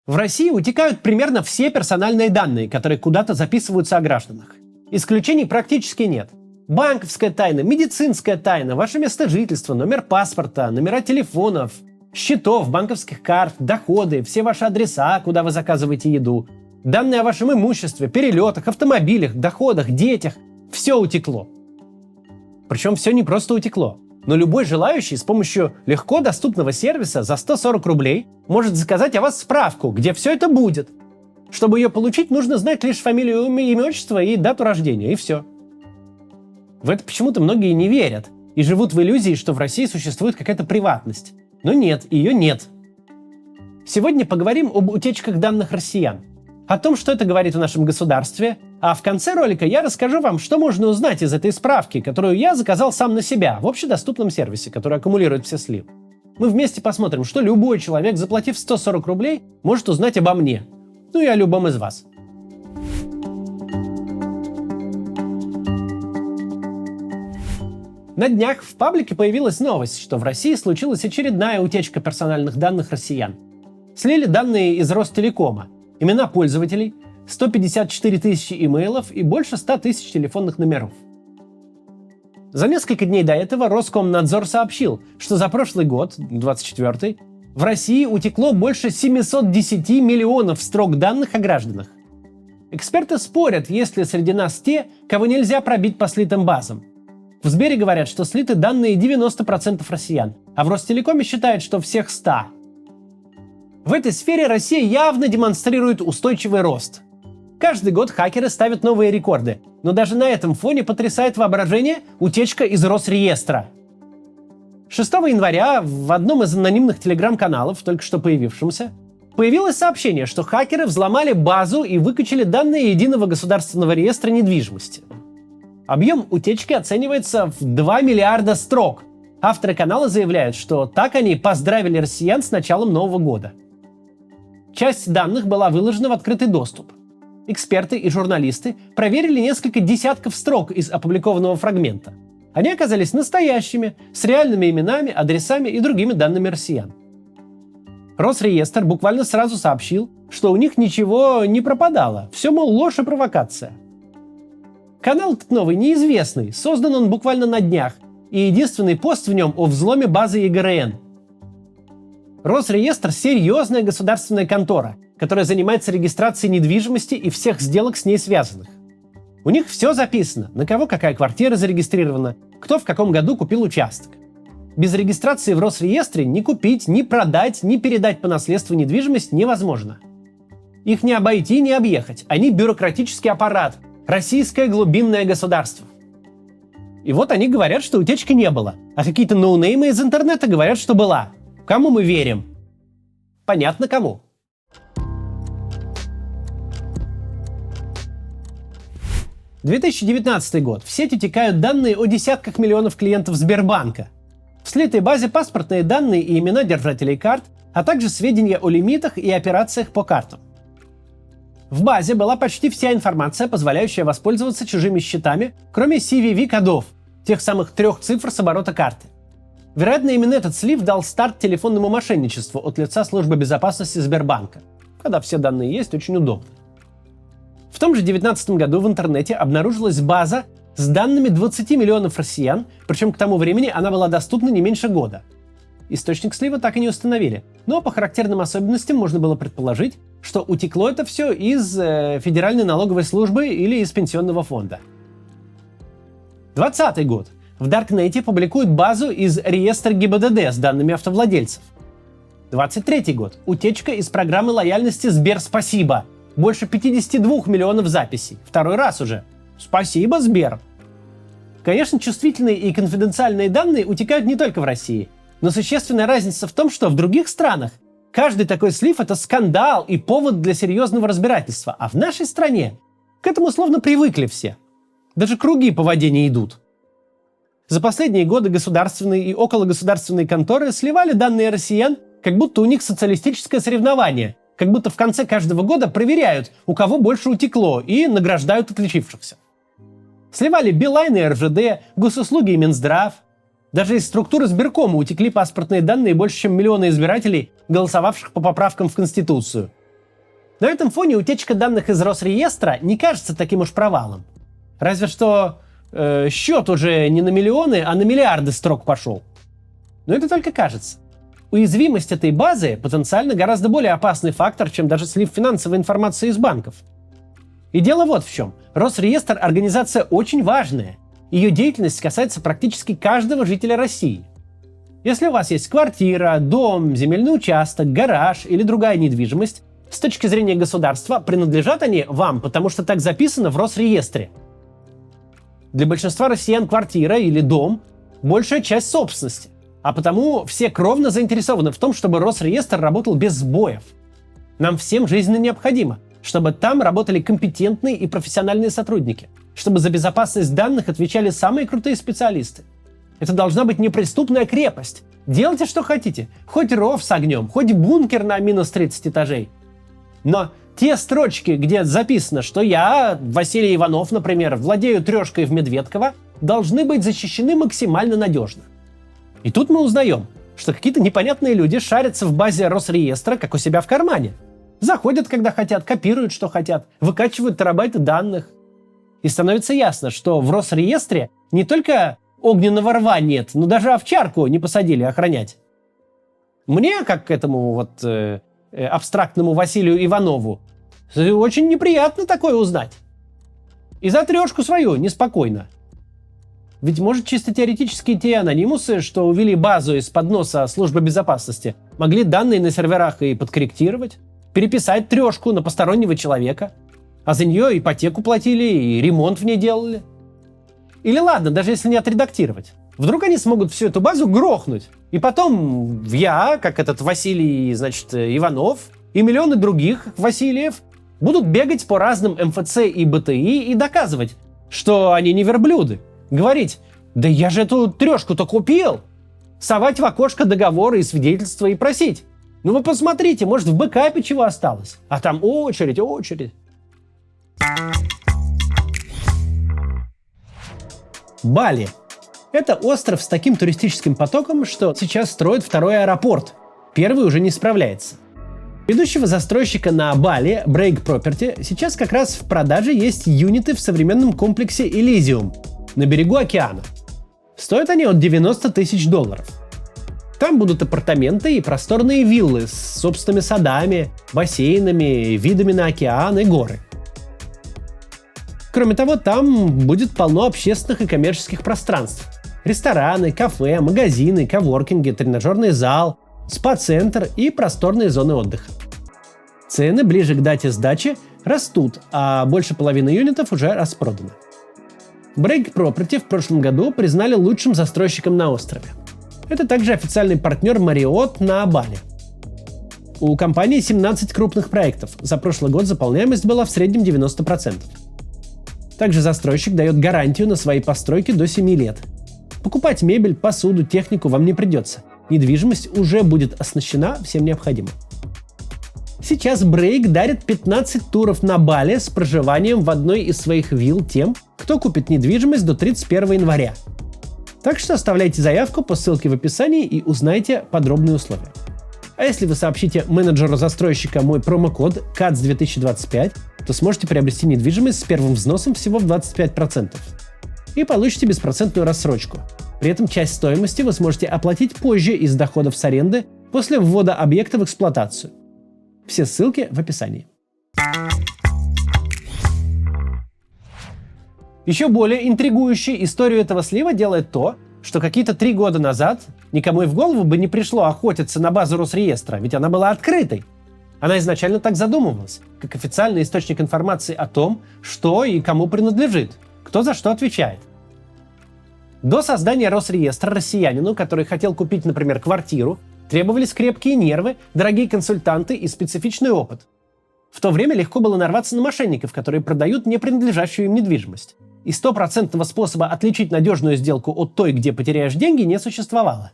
В России утекают примерно все персональные данные, которые куда-то записываются о гражданах. Исключений практически нет. Банковская тайна, медицинская тайна, ваше место жительства, номер паспорта, номера телефонов, счетов, банковских карт, доходы, все ваши адреса, куда вы заказываете еду, данные о вашем имуществе, перелетах, автомобилях, доходах, детях. Все утекло. Причем все не просто утекло. Но любой желающий с помощью легко доступного сервиса за 140 рублей может заказать о вас справку, где все это будет. Чтобы ее получить, нужно знать лишь фамилию, имя, отчество и дату рождения, и все. В это почему-то многие не верят и живут в иллюзии, что в России существует какая-то приватность. Но нет, ее нет. Сегодня поговорим об утечках данных россиян, о том, что это говорит о нашем государстве, а в конце ролика я расскажу вам, что можно узнать из этой справки, которую я заказал сам на себя в общедоступном сервисе, который аккумулирует все сливы. Мы вместе посмотрим, что любой человек, заплатив 140 рублей, может узнать обо мне. Ну и о любом из вас. На днях в паблике появилась новость, что в России случилась очередная утечка персональных данных россиян. Слили данные из Ростелекома, имена пользователей, 154 тысячи имейлов и больше 100 тысяч телефонных номеров. За несколько дней до этого Роскомнадзор сообщил, что за прошлый год, 24-й, в России утекло больше 710 миллионов строк данных о гражданах. Эксперты спорят, есть ли среди нас те, кого нельзя пробить по слитым базам. В Сбере говорят, что слиты данные 90% россиян, а в Ростелекоме считают, что всех 100%. В этой сфере Россия явно демонстрирует устойчивый рост. Каждый год хакеры ставят новые рекорды, но даже на этом фоне потрясает воображение утечка из Росреестра. 6 января в одном из анонимных телеграм-каналов, только что появившемся, появилось сообщение, что хакеры взломали базу и выкачали данные Единого государственного реестра недвижимости. Объем утечки оценивается в 2 миллиарда строк. Авторы канала заявляют, что так они поздравили россиян с началом Нового года. Часть данных была выложена в открытый доступ. Эксперты и журналисты проверили несколько десятков строк из опубликованного фрагмента. Они оказались настоящими, с реальными именами, адресами и другими данными россиян. Росреестр буквально сразу сообщил, что у них ничего не пропадало, все, мол, ложь и провокация. Канал этот новый неизвестный, создан он буквально на днях, и единственный пост в нем о взломе базы ЕГРН. Росреестр – серьезная государственная контора, которая занимается регистрацией недвижимости и всех сделок с ней связанных. У них все записано, на кого какая квартира зарегистрирована, кто в каком году купил участок. Без регистрации в Росреестре ни купить, ни продать, ни передать по наследству недвижимость невозможно. Их не обойти, не объехать. Они бюрократический аппарат, российское глубинное государство. И вот они говорят, что утечки не было, а какие-то ноунеймы из интернета говорят, что была. Кому мы верим? Понятно, кому. — 2019 год. В сеть утекают данные о десятках миллионов клиентов Сбербанка. В слитой базе паспортные данные и имена держателей карт, а также сведения о лимитах и операциях по картам. В базе была почти вся информация, позволяющая воспользоваться чужими счетами, кроме CVV-кодов, тех самых 3 цифр с оборота карты. Вероятно, именно этот слив дал старт телефонному мошенничеству от лица службы безопасности Сбербанка. Когда все данные есть, очень удобно. В том же 2019 году в интернете обнаружилась база с данными 20 миллионов россиян, причем к тому времени она была доступна не меньше года. Источник слива так и не установили, но по характерным особенностям можно было предположить, что утекло это все из Федеральной налоговой службы или из пенсионного фонда. 2020 год. В Даркнете публикуют базу из реестра ГИБДД с данными автовладельцев. 2023 год. Утечка из программы лояльности Сбер-Спасибо. Больше 52 миллионов записей. Второй раз уже. Спасибо, Сбер. Конечно, чувствительные и конфиденциальные данные утекают не только в России. Но существенная разница в том, что в других странах каждый такой слив – это скандал и повод для серьезного разбирательства. А в нашей стране к этому словно привыкли все. Даже круги по воде не идут. За последние годы государственные и окологосударственные конторы сливали данные россиян, как будто у них социалистическое соревнование, как будто в конце каждого года проверяют, у кого больше утекло, и награждают отличившихся. Сливали Билайн и РЖД, госуслуги и Минздрав. Даже из структуры Сберкома утекли паспортные данные больше, чем миллионы избирателей, голосовавших по поправкам в Конституцию. На этом фоне утечка данных из Росреестра не кажется таким уж провалом. Разве что счет уже не на миллионы, а на миллиарды строк пошел. Но это только кажется. Уязвимость этой базы потенциально гораздо более опасный фактор, чем даже слив финансовой информации из банков. И дело вот в чем. Росреестр – организация очень важная. Ее деятельность касается практически каждого жителя России. Если у вас есть квартира, дом, земельный участок, гараж или другая недвижимость, с точки зрения государства принадлежат они вам, потому что так записано в Росреестре. Для большинства россиян квартира или дом – большая часть собственности, а потому все кровно заинтересованы в том, чтобы Росреестр работал без сбоев. Нам всем жизненно необходимо, чтобы там работали компетентные и профессиональные сотрудники, чтобы за безопасность данных отвечали самые крутые специалисты. Это должна быть неприступная крепость. Делайте, что хотите. Хоть ров с огнем, хоть бункер на минус 30 этажей. Но те строчки, где записано, что я, Василий Иванов, например, владею трешкой в Медведково, должны быть защищены максимально надежно. И тут мы узнаем, что какие-то непонятные люди шарятся в базе Росреестра, как у себя в кармане. Заходят, когда хотят, копируют, что хотят, выкачивают терабайты данных. И становится ясно, что в Росреестре не только огненного рва нет, но даже овчарку не посадили охранять. Мне, как к этому абстрактному Василию Иванову, очень неприятно такое узнать. И за трешку свою неспокойно. Ведь, может, чисто теоретически те анонимусы, что увели базу из-под носа службы безопасности, могли данные на серверах и подкорректировать, переписать трешку на постороннего человека, а за нее ипотеку платили и ремонт в ней делали. Или ладно, даже если не отредактировать. Вдруг они смогут всю эту базу грохнуть. И потом я, как этот Василий, Иванов, и миллионы других Васильев будут бегать по разным МФЦ и БТИ и доказывать, что они не верблюды. Говорить: да я же эту трешку-то купил. Совать в окошко договоры и свидетельства и просить: ну вы посмотрите, может в бэкапе чего осталось. А там очередь. Бали. Это остров с таким туристическим потоком, что сейчас строят второй аэропорт. Первый уже не справляется. Ведущего застройщика на Бали, Break Property, сейчас как раз в продаже есть юниты в современном комплексе Elysium на берегу океана. Стоят они от $90 тысяч. Там будут апартаменты и просторные виллы с собственными садами, бассейнами, видами на океан и горы. Кроме того, там будет полно общественных и коммерческих пространств. Рестораны, кафе, магазины, коворкинги, тренажерный зал, спа-центр и просторные зоны отдыха. Цены ближе к дате сдачи растут, а больше половины юнитов уже распроданы. Break Property в прошлом году признали лучшим застройщиком на острове. Это также официальный партнер Marriott на Бали. У компании 17 крупных проектов. За прошлый год заполняемость была в среднем 90%. Также застройщик дает гарантию на свои постройки до 7 лет. Покупать мебель, посуду, технику вам не придется. Недвижимость уже будет оснащена всем необходимым. Сейчас Break дарит 15 туров на Бали с проживанием в одной из своих вилл тем, кто купит недвижимость до 31 января. Так что оставляйте заявку по ссылке в описании и узнайте подробные условия. А если вы сообщите менеджеру застройщика мой промокод CATS2025, то сможете приобрести недвижимость с первым взносом всего в 25%. И получите беспроцентную рассрочку. При этом часть стоимости вы сможете оплатить позже из доходов с аренды после ввода объекта в эксплуатацию. Все ссылки в описании. Еще более интригующей историю этого слива делает то, что какие-то 3 года назад никому и в голову бы не пришло охотиться на базу Росреестра, ведь она была открытой. Она изначально так задумывалась, как официальный источник информации о том, что и кому принадлежит, кто за что отвечает. До создания Росреестра россиянину, который хотел купить, например, квартиру, требовались крепкие нервы, дорогие консультанты и специфичный опыт. В то время легко было нарваться на мошенников, которые продают не принадлежащую им недвижимость. И стопроцентного способа отличить надежную сделку от той, где потеряешь деньги, не существовало.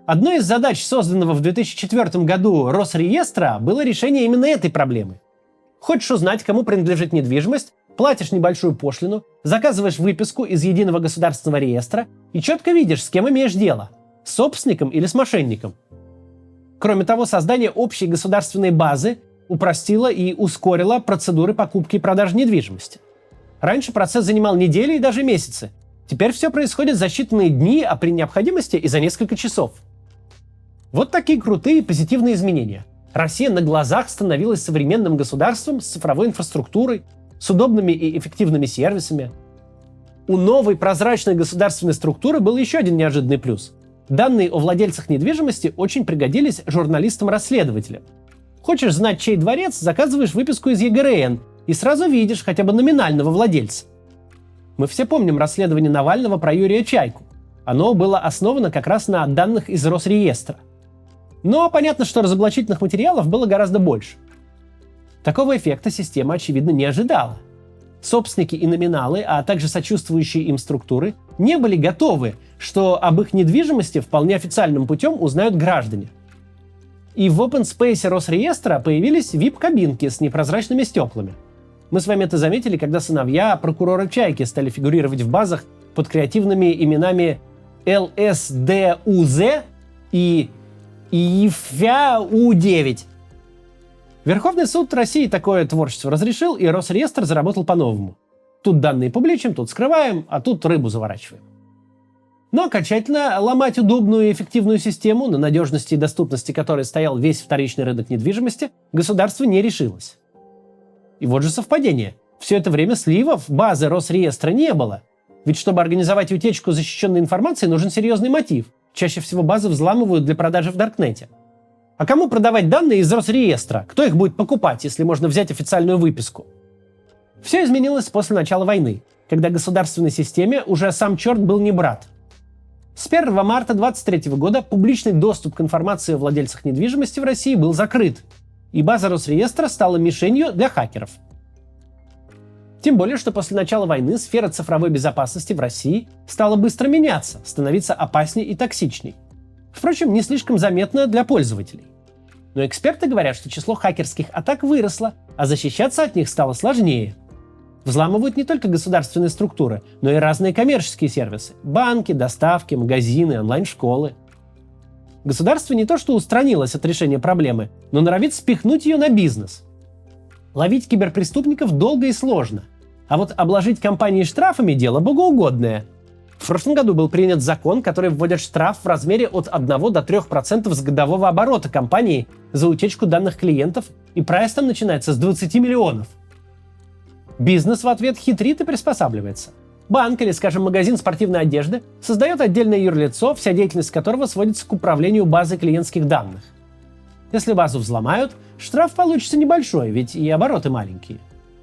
Одной из задач, созданного в 2004 году Росреестра, было решение именно этой проблемы. Хочешь узнать, кому принадлежит недвижимость, платишь небольшую пошлину, заказываешь выписку из Единого государственного реестра и четко видишь, с кем имеешь дело – с собственником или с мошенником. Кроме того, создание общей государственной базы упростила и ускорила процедуры покупки и продажи недвижимости. Раньше процесс занимал недели и даже месяцы. Теперь все происходит за считанные дни, а при необходимости и за несколько часов. Вот такие крутые и позитивные изменения. Россия на глазах становилась современным государством с цифровой инфраструктурой, с удобными и эффективными сервисами. У новой прозрачной государственной структуры был еще один неожиданный плюс. Данные о владельцах недвижимости очень пригодились журналистам-расследователям. Хочешь знать, чей дворец, заказываешь выписку из ЕГРН и сразу видишь хотя бы номинального владельца. Мы все помним расследование Навального про Юрия Чайку. Оно было основано как раз на данных из Росреестра. Но понятно, что разоблачительных материалов было гораздо больше. Такого эффекта система, очевидно, не ожидала. Собственники и номиналы, а также сочувствующие им структуры не были готовы, что об их недвижимости вполне официальным путем узнают граждане. И в open space Росреестра появились VIP-кабинки с непрозрачными стеклами. Мы с вами это заметили, когда сыновья прокурора Чайки стали фигурировать в базах под креативными именами ЛСДУЗ и ИФЯУ-9. Верховный суд России такое творчество разрешил, и Росреестр заработал по-новому. Тут данные публичим, тут скрываем, а тут рыбу заворачиваем. Но окончательно ломать удобную и эффективную систему, на надежности и доступности которой стоял весь вторичный рынок недвижимости, государство не решилось. И вот же совпадение. Все это время сливов базы Росреестра не было. Ведь чтобы организовать утечку защищенной информации, нужен серьезный мотив. Чаще всего базы взламывают для продажи в Даркнете. А кому продавать данные из Росреестра? Кто их будет покупать, если можно взять официальную выписку? Все изменилось после начала войны, когда государственной системе уже сам черт был не брат. С 1 марта 2023 года публичный доступ к информации о владельцах недвижимости в России был закрыт, и база Росреестра стала мишенью для хакеров. Тем более, что после начала войны сфера цифровой безопасности в России стала быстро меняться, становиться опаснее и токсичней. Впрочем, не слишком заметно для пользователей. Но эксперты говорят, что число хакерских атак выросло, а защищаться от них стало сложнее. Взламывают не только государственные структуры, но и разные коммерческие сервисы – банки, доставки, магазины, онлайн-школы. Государство не то что устранилось от решения проблемы, но норовит спихнуть ее на бизнес. Ловить киберпреступников долго и сложно, а вот обложить компании штрафами – дело богоугодное. В прошлом году был принят закон, который вводит штраф в размере от 1 до 3% с годового оборота компании за утечку данных клиентов, и прайс там начинается с 20 миллионов. Бизнес в ответ хитрит и приспосабливается. Банк или, скажем, магазин спортивной одежды создает отдельное юрлицо, вся деятельность которого сводится к управлению базой клиентских данных. Если базу взломают, штраф получится небольшой, ведь и обороты маленькие.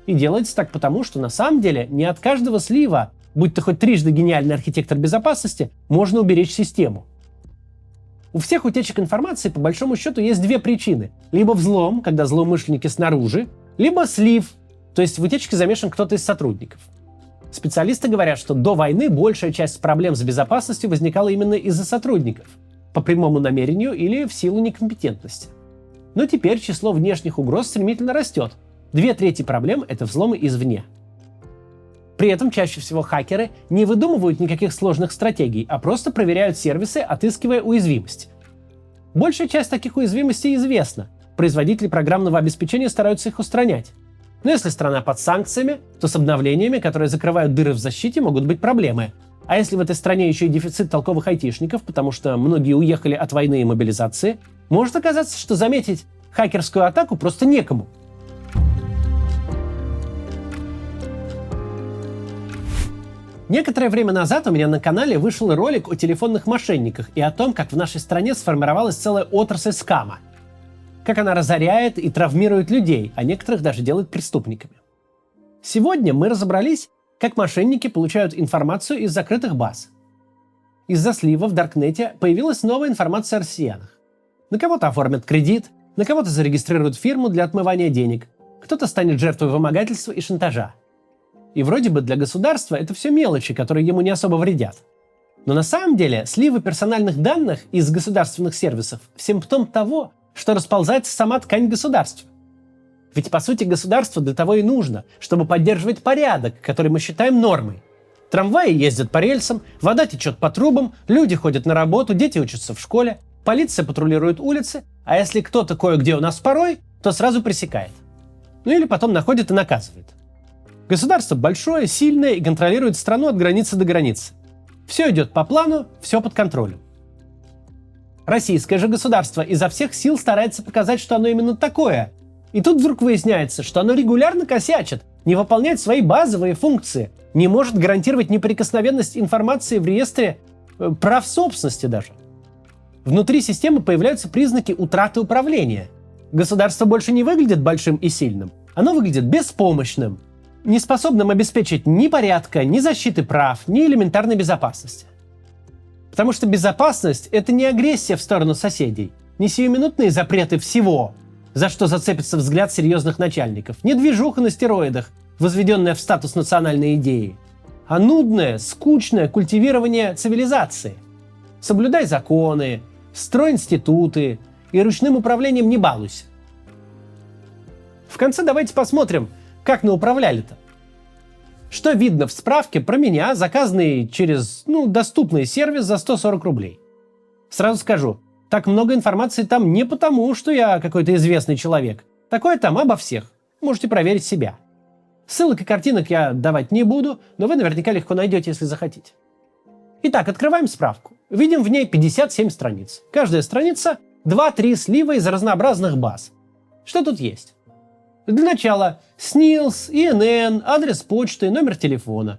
И делается так потому, что на самом деле не от каждого слива, будь ты хоть трижды гениальный архитектор безопасности, можно уберечь систему. У всех утечек информации по большому счету есть две причины. Либо взлом, когда злоумышленники снаружи, либо слив, то есть в утечке замешан кто-то из сотрудников. Специалисты говорят, что до войны большая часть проблем с безопасностью возникала именно из-за сотрудников, по прямому намерению или в силу некомпетентности. Но теперь число внешних угроз стремительно растет. 2/3 проблем – это взломы извне. При этом чаще всего хакеры не выдумывают никаких сложных стратегий, а просто проверяют сервисы, отыскивая уязвимости. Большая часть таких уязвимостей известна. Производители программного обеспечения стараются их устранять. Но если страна под санкциями, то с обновлениями, которые закрывают дыры в защите, могут быть проблемы. А если в этой стране еще и дефицит толковых айтишников, потому что многие уехали от войны и мобилизации, может оказаться, что заметить хакерскую атаку просто некому. Некоторое время назад у меня на канале вышел ролик о телефонных мошенниках и о том, как в нашей стране сформировалась целая отрасль скама. Как она разоряет и травмирует людей, а некоторых даже делает преступниками. Сегодня мы разобрались, как мошенники получают информацию из закрытых баз. Из-за слива в Даркнете появилась новая информация о россиянах. На кого-то оформят кредит, на кого-то зарегистрируют фирму для отмывания денег, кто-то станет жертвой вымогательства и шантажа. И вроде бы для государства это все мелочи, которые ему не особо вредят. Но на самом деле сливы персональных данных из государственных сервисов – симптом того, что расползается сама ткань государства. Ведь по сути государство для того и нужно, чтобы поддерживать порядок, который мы считаем нормой. Трамваи ездят по рельсам, вода течет по трубам, люди ходят на работу, дети учатся в школе, полиция патрулирует улицы, а если кто-то кое-где у нас порой, то сразу пресекает. Ну или потом находит и наказывает. Государство большое, сильное и контролирует страну от границы до границы. Все идет по плану, все под контролем. Российское же государство изо всех сил старается показать, что оно именно такое. И тут вдруг выясняется, что оно регулярно косячит, не выполняет свои базовые функции, не может гарантировать неприкосновенность информации в реестре прав собственности даже. Внутри системы появляются признаки утраты управления. Государство больше не выглядит большим и сильным, оно выглядит беспомощным, неспособным обеспечить ни порядка, ни защиты прав, ни элементарной безопасности. Потому что безопасность – это не агрессия в сторону соседей, не сиюминутные запреты всего, за что зацепится взгляд серьезных начальников, не движуха на стероидах, возведенная в статус национальной идеи, а нудное, скучное культивирование цивилизации. Соблюдай законы, строй институты и ручным управлением не балуйся. В конце давайте посмотрим, как науправляли-то. Что видно в справке про меня, заказанный через, доступный сервис за 140 рублей. Сразу скажу, так много информации там не потому, что я какой-то известный человек. Такое там обо всех. Можете проверить себя. Ссылок и картинок я давать не буду, но вы наверняка легко найдете, если захотите. Итак, открываем справку. Видим в ней 57 страниц. Каждая страница 2-3 слива из разнообразных баз. Что тут есть? Для начала СНИЛС, ИНН, адрес почты, номер телефона.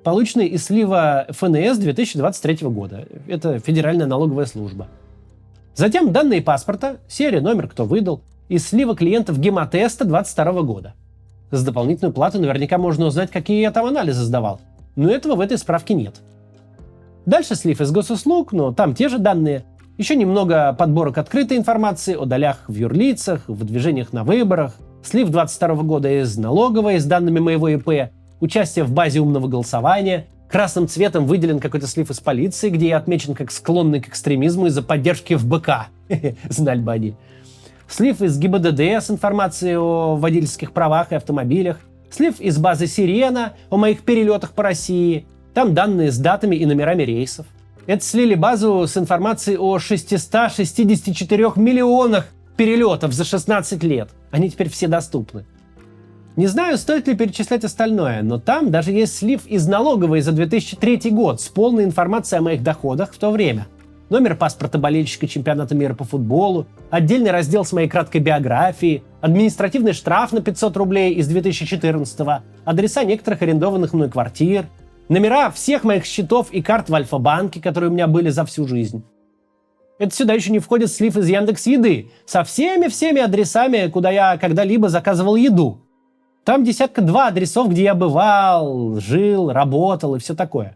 Полученный из слива ФНС 2023 года. Это Федеральная налоговая служба. Затем данные паспорта, серия, номер, кто выдал, из слива клиентов гемотеста 2022 года. За дополнительную плату наверняка можно узнать, какие я там анализы сдавал. Но этого в этой справке нет. Дальше слив из госуслуг, но там те же данные. Еще немного подборок открытой информации о долях в юрлицах, в движениях на выборах. Слив 2022 года из налоговой с данными моего ИП. Участие в базе умного голосования. Красным цветом выделен какой-то слив из полиции, где я отмечен как склонный к экстремизму из-за поддержки ФБК. Знали бы они. Слив из ГИБДД с информацией о водительских правах и автомобилях. Слив из базы Сирена о моих перелетах по России. Там данные с датами и номерами рейсов. Это слили базу с информацией о 664 миллионах перелетов за 16 лет. Они теперь все доступны. Не знаю, стоит ли перечислять остальное, но там даже есть слив из налоговой за 2003 год с полной информацией о моих доходах в то время. Номер паспорта болельщика чемпионата мира по футболу, отдельный раздел с моей краткой биографией, административный штраф на 500 рублей из 2014-го, адреса некоторых арендованных мной квартир, номера всех моих счетов и карт в Альфа-банке, которые у меня были за всю жизнь. Это сюда еще не входит слив из Яндекс.Еды со всеми адресами, куда я когда-либо заказывал еду. Там 52 адресов, где я бывал, жил, работал и все такое.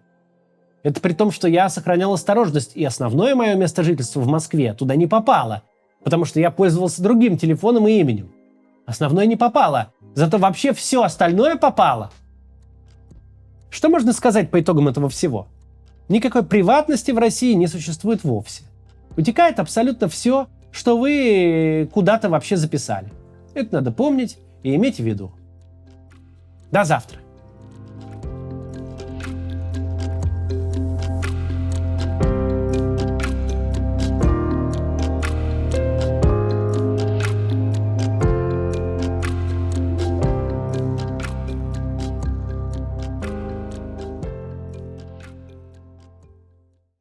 Это при том, что я сохранял осторожность, и основное мое место жительства в Москве туда не попало, потому что я пользовался другим телефоном и именем. Основное не попало, зато вообще все остальное попало. Что можно сказать по итогам этого всего? Никакой приватности в России не существует вовсе. Утекает абсолютно все, что вы куда-то вообще записали. Это надо помнить и иметь в виду. До завтра.